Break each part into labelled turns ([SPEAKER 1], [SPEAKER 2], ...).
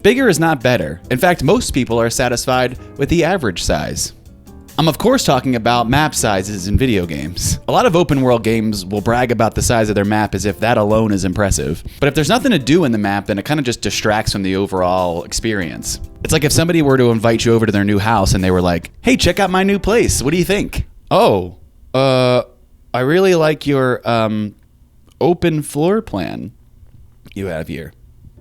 [SPEAKER 1] Bigger is not better. In fact, most people are satisfied with the average size. I'm of course talking about map sizes in video games. A lot of open world games will brag about the size of their map as if that alone is impressive. But if there's nothing to do in the map, then it kind of just distracts from the overall experience. It's like if somebody were to invite you over to their new house and they were like, "Hey, check out my new place. What do you think?" "Oh, I really like your open floor plan you have here."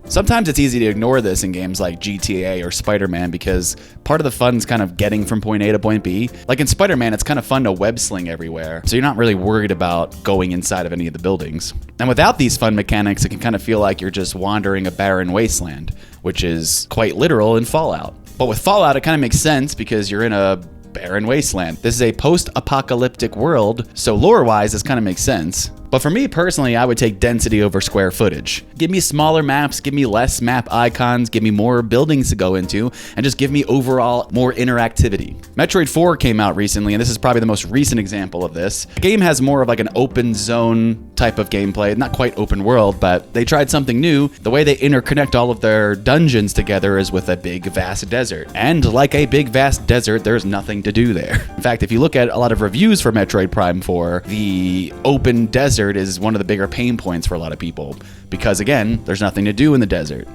[SPEAKER 1] Sometimes it's easy to ignore this in games like GTA or Spider-Man because part of the fun is kind of getting from point A to point B. Like in Spider-Man, it's kind of fun to web sling everywhere, so you're not really worried about going inside of any of the buildings. And without these fun mechanics, it can kind of feel like you're just wandering a barren wasteland, which is quite literal in Fallout. But with Fallout, it kind of makes sense because you're in a barren wasteland. This is a post-apocalyptic world, so lore-wise, this kind of makes sense. But for me personally, I would take density over square footage. Give me smaller maps, give me less map icons, give me more buildings to go into, and just give me overall more interactivity. Metroid 4 came out recently, and this is probably the most recent example of this. The game has more of like an open zone type of gameplay, not quite open world, but they tried something new. The way they interconnect all of their dungeons together is with a big vast desert. And like a big vast desert, there's nothing to do there. In fact, if you look at a lot of reviews for Metroid Prime 4, the open desert is one of the bigger pain points for a lot of people because, again, there's nothing to do in the desert.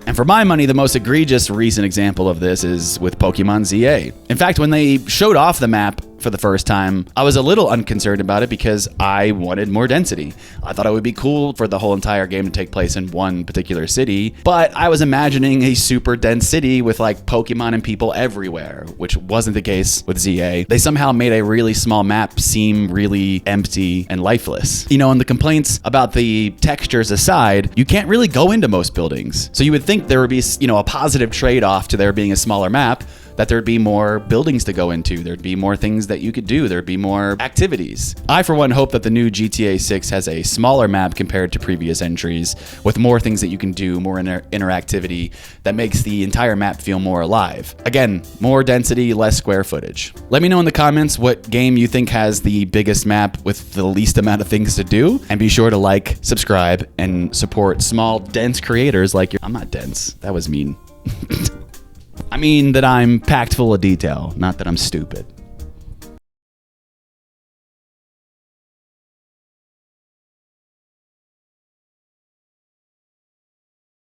[SPEAKER 1] And for my money, the most egregious recent example of this is with Pokemon ZA. In fact, when they showed off the map for the first time, I was a little unconcerned about it because I wanted more density. I thought it would be cool for the whole entire game to take place in one particular city, but I was imagining a super dense city with like Pokemon and people everywhere, which wasn't the case with ZA. They somehow made a really small map seem really empty and lifeless. You know, and the complaints about the textures aside, you can't really go into most buildings. So you would think there would be, you know, a positive trade-off to there being a smaller map, that there'd be more buildings to go into, there'd be more things that you could do, there'd be more activities. I, for one, hope that the new GTA 6 has a smaller map compared to previous entries, with more things that you can do, more interactivity, that makes the entire map feel more alive. Again, more density, less square footage. Let me know in the comments what game you think has the biggest map with the least amount of things to do, and be sure to like, subscribe, and support small, dense creators like I'm not dense, that was mean. I mean that I'm packed full of detail, not that I'm stupid.